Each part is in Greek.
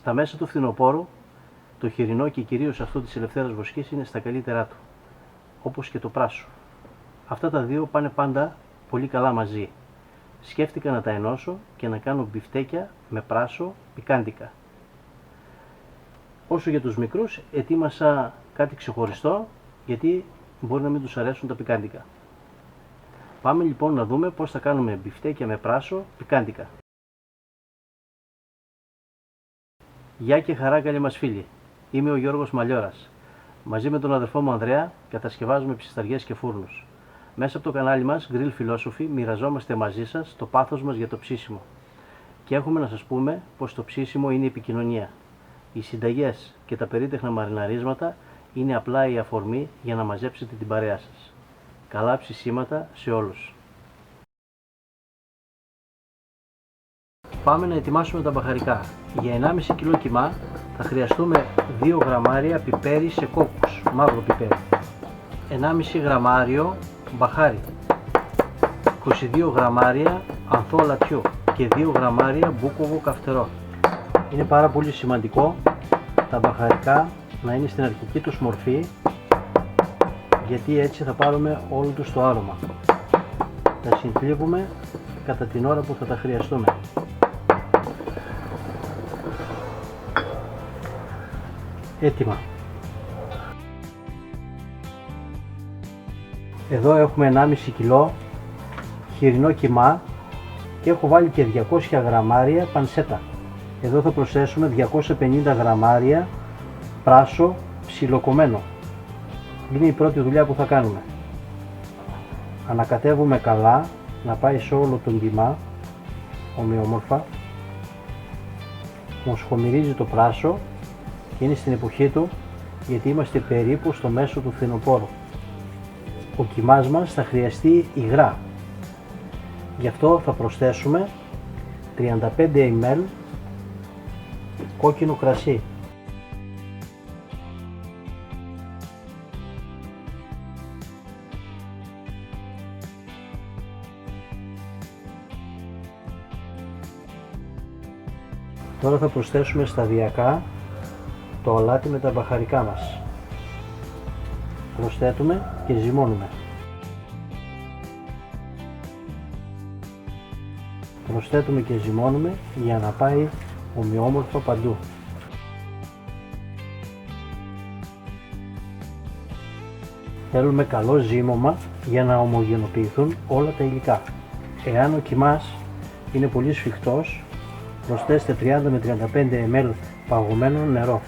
Στα μέσα του φθινοπόρου, το χοιρινό και κυρίως αυτό της ελευθέρας βοσκής είναι στα καλύτερά του, όπως και το πράσο. Αυτά τα δύο πάνε πάντα πολύ καλά μαζί. Σκέφτηκα να τα ενώσω και να κάνω μπιφτέκια με πράσο πικάντικα. Όσο για τους μικρούς, ετοίμασα κάτι ξεχωριστό, γιατί μπορεί να μην τους αρέσουν τα πικάντικα. Πάμε λοιπόν να δούμε πώς θα κάνουμε μπιφτέκια με πράσο πικάντικα. Γεια και χαρά, καλή μας φίλοι. Είμαι ο Γιώργος Μαλιώρας. Μαζί με τον αδερφό μου Ανδρέα κατασκευάζουμε ψισταριές και φούρνους. Μέσα από το κανάλι μας Grill Philosophy μοιραζόμαστε μαζί σας το πάθος μας για το ψήσιμο. Και έχουμε να σας πούμε πως το ψήσιμο είναι η επικοινωνία. Οι συνταγές και τα περίτεχνα μαριναρίσματα είναι απλά η αφορμή για να μαζέψετε την παρέα σας. Καλά ψησίματα σε όλους. Πάμε να ετοιμάσουμε τα μπαχαρικά. Για 1,5 κιλό κιμά θα χρειαστούμε 2 γραμμάρια πιπέρι σε κόκκους, μαύρο πιπέρι, 1,5 γραμμάριο μπαχάρι, 22 γραμμάρια ανθό αλατιού και 2 γραμμάρια μπούκοβο καυτερό. Είναι πάρα πολύ σημαντικό τα μπαχαρικά να είναι στην αρχική τους μορφή, γιατί έτσι θα πάρουμε όλο τους το άρωμα. Τα συντλίβουμε κατά την ώρα που θα τα χρειαστούμε. Έτοιμα. Εδώ έχουμε 1,5 κιλό χοιρινό κιμά και έχω βάλει και 200 γραμμάρια πανσέτα. Εδώ θα προσθέσουμε 250 γραμμάρια πράσο ψιλοκομμένο. Είναι η πρώτη δουλειά που θα κάνουμε. Ανακατεύουμε καλά να πάει σε όλο τον κιμά ομοιόμορφα. Μοσχομυρίζει το πράσο και είναι στην εποχή του, γιατί είμαστε περίπου στο μέσο του φθινοπόρου. Ο κιμάς μας θα χρειαστεί υγρά. Γι' αυτό θα προσθέσουμε 35 ml κόκκινο κρασί. Τώρα θα προσθέσουμε σταδιακά το αλάτι με τα μπαχαρικά μας. Προσθέτουμε και ζυμώνουμε. Προσθέτουμε και ζυμώνουμε για να πάει ομοιόμορφα παντού. Θέλουμε καλό ζύμωμα για να ομογενοποιηθούν όλα τα υλικά. Εάν ο κιμάς είναι πολύ σφιχτός, προσθέστε 30 με 35 ml παγωμένο νερό.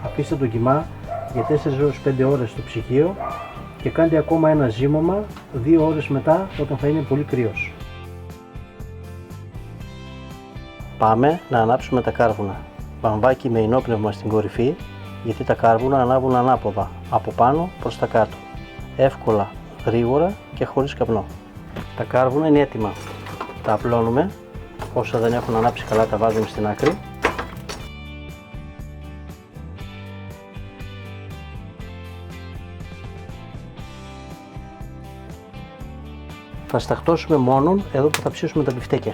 Αφήστε το κιμά για 4 έως 5 ώρες στο ψυγείο και κάντε ακόμα ένα ζύμωμα 2 ώρες μετά, όταν θα είναι πολύ κρύος. Πάμε να ανάψουμε τα κάρβουνα. Βαμβάκι με ενόπνευμα στην κορυφή, γιατί τα κάρβουνα ανάβουν ανάποδα, από πάνω προς τα κάτω. Εύκολα, γρήγορα και χωρίς καπνό. Τα κάρβουνα είναι έτοιμα. Τα απλώνουμε. Όσα δεν έχουν ανάψει καλά τα βάζουμε στην άκρη. Θα σταχτώσουμε μόνον εδώ που θα ψήσουμε τα μπιφτέκια.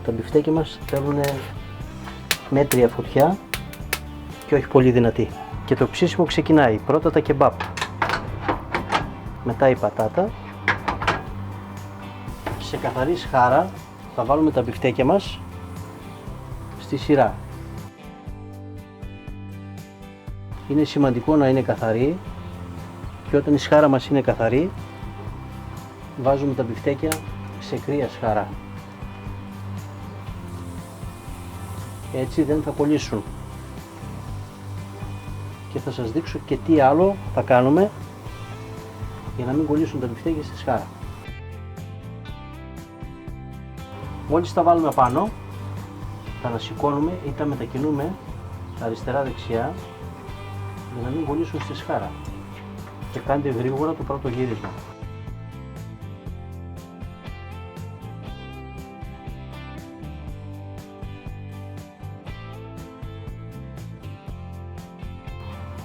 Τα μπιφτέκια μας θέλουν μέτρια φωτιά και όχι πολύ δυνατή. Και το ψήσιμο ξεκινάει πρώτα τα κεμπάπ, μετά η πατάτα. Σε καθαρή σχάρα θα βάλουμε τα μπιφτέκια μας στη σειρά. Είναι σημαντικό να είναι καθαρή και όταν η σχάρα μας είναι καθαρή βάζουμε τα μπιφτέκια σε κρύα σχάρα. Έτσι δεν θα κολλήσουν. Και θα σας δείξω και τι άλλο θα κάνουμε για να μην κολλήσουν τα μπιφτέκια στη σχάρα. Μόλις τα βάλουμε πάνω, τα ανασηκώνουμε ή τα μετακινούμε αριστερά-δεξιά για να μην κολλήσουν στη σχάρα. Και κάντε γρήγορα το πρώτο γύρισμα.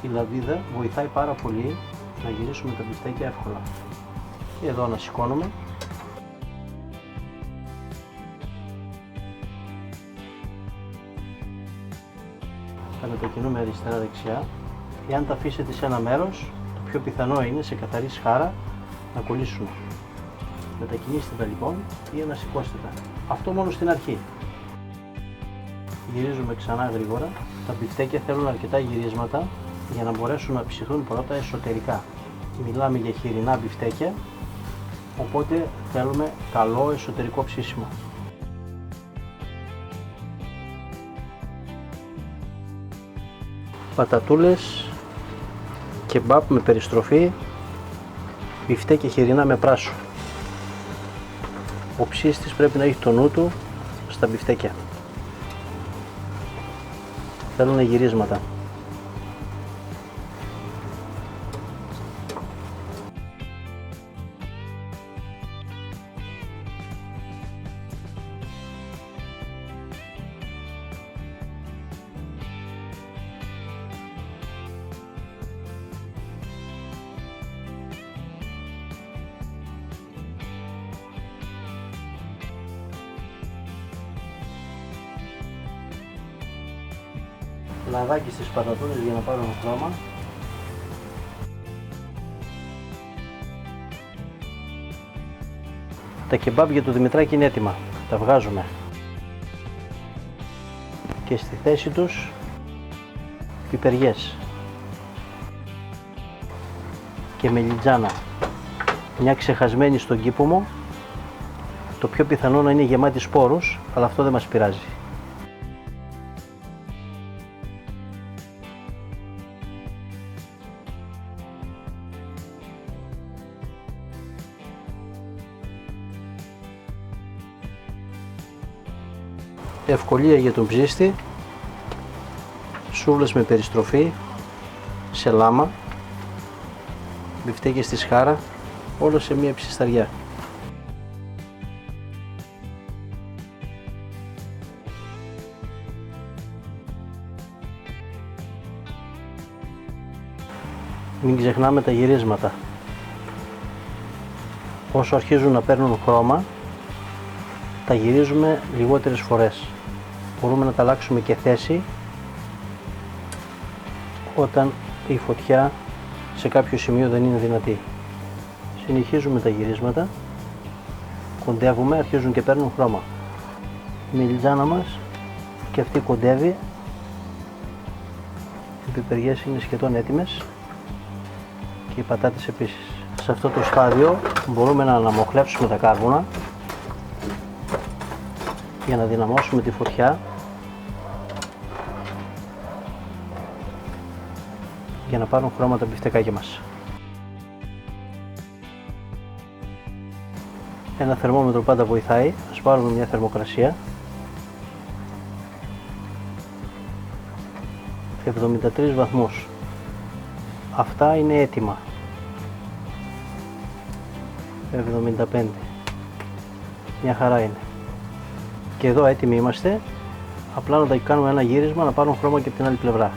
Η λαβίδα βοηθάει πάρα πολύ να γυρίσουμε τα μπιφτέκια εύκολα. Και εδώ ανασηκώνουμε. Θα μετακινούμε αριστερά-δεξιά. Εάν τα αφήσετε σε ένα μέρος, το πιο πιθανό είναι σε καθαρή σχάρα να κολλήσουν. Μετακινήστε τα λοιπόν ή ανασηκώστε τα. Αυτό μόνο στην αρχή. Γυρίζουμε ξανά γρήγορα. Τα μπιφτέκια θέλουν αρκετά γυρίσματα για να μπορέσουν να ψηθούν πρώτα εσωτερικά. Μιλάμε για χοιρινά μπιφτέκια, οπότε θέλουμε καλό εσωτερικό ψήσιμο. Πατατούλες κεμπάπ με περιστροφή, μπιφτέκια χοιρινά με πράσο. Ο ψήστης πρέπει να έχει το νου του στα μπιφτέκια. Θέλουν γυρίσματα. Λαδάκι στις πατατούλες για να πάρουν χρώμα. Τα κεμπάμπ για το Δημητράκη είναι έτοιμα. Τα βγάζουμε. Και στη θέση τους πιπεριές και μελιτζάνα. Μια ξεχασμένη στον κήπο μου. Το πιο πιθανό να είναι γεμάτη σπόρους, αλλά αυτό δεν μας πειράζει. Ευκολία για τον ψήστη, σούβλες με περιστροφή, σε λάμα, μπιφτέκια στη σχάρα, όλο σε μία ψισταριά. Μην ξεχνάμε τα γυρίσματα. Όσο αρχίζουν να παίρνουν χρώμα, τα γυρίζουμε λιγότερες φορές. Μπορούμε να τα αλλάξουμε και θέση όταν η φωτιά σε κάποιο σημείο δεν είναι δυνατή. Συνεχίζουμε τα γυρίσματα, κοντεύουμε, αρχίζουν και παίρνουν χρώμα. Η μελιτζάνα μας και αυτή κοντεύει, οι πιπεριές είναι σχεδόν έτοιμες και οι πατάτες επίσης. Σε αυτό το στάδιο μπορούμε να αναμοχλεύσουμε τα κάρβουνα για να δυναμώσουμε τη φωτιά για να πάρουν χρώμα τα μπιφτεκάκια μας. Ένα θερμόμετρο πάντα βοηθάει. Ας πάρουμε μια θερμοκρασία. 73 βαθμούς. Αυτά είναι έτοιμα. 75. Μια χαρά είναι. Και εδώ έτοιμοι είμαστε. Απλά να τα κάνουμε ένα γύρισμα να πάρουν χρώμα και από την άλλη πλευρά.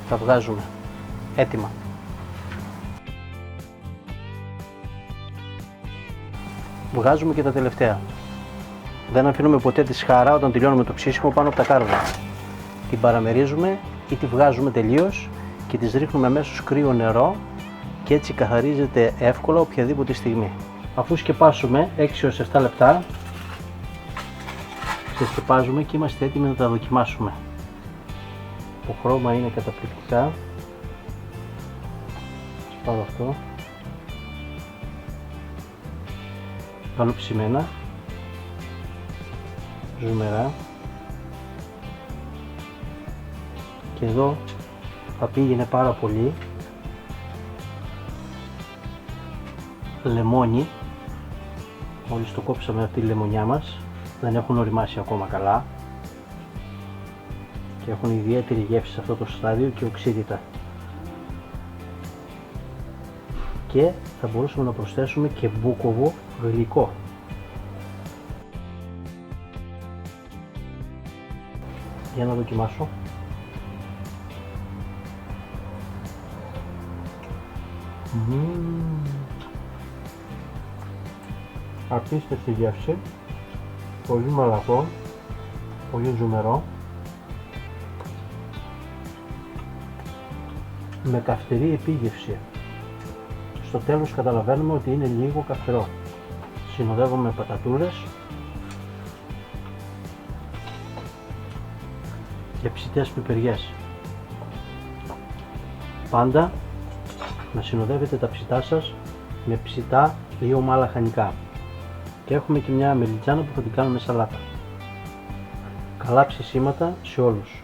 Τα βγάζουμε έτοιμα. Βγάζουμε και τα τελευταία. Δεν αφήνουμε ποτέ τη σχάρα όταν τελειώνουμε το ψήσιμο πάνω από τα κάρβουνα. Την παραμερίζουμε ή τη βγάζουμε τελείως και τις ρίχνουμε αμέσως κρύο νερό και έτσι καθαρίζεται εύκολα οποιαδήποτε στιγμή. Αφού σκεπάσουμε 6-7 λεπτά, ξεσκεπάζουμε και είμαστε έτοιμοι να τα δοκιμάσουμε. Το χρώμα είναι καταπληκτικά. Ας πάρω αυτό. Καλοψημένα, ζουμερά, και εδώ θα πήγαινε πάρα πολύ λεμόνι. Μόλις το κόψαμε αυτή τη λεμονιά μας, δεν έχουν οριμάσει ακόμα καλά και έχουν ιδιαίτερη γεύση σε αυτό το στάδιο και οξύτητα. Και θα μπορούσαμε να προσθέσουμε και μπούκοβο γλυκό. Για να δοκιμάσω. Απίστευτη γεύση, πολύ μαλακό, πολύ ζουμερό, με καυτερή επίγευση. Στο τέλος καταλαβαίνουμε ότι είναι λίγο καυτερό. Συνοδεύω με πατατούλες και ψητές πιπεριές. Πάντα να συνοδεύετε τα ψητά σας με ψητά ή ομά λαχανικά. Και έχουμε και μια μελιτζάνα που θα την κάνουμε σαλάτα. Καλά ψησίματα σε όλους.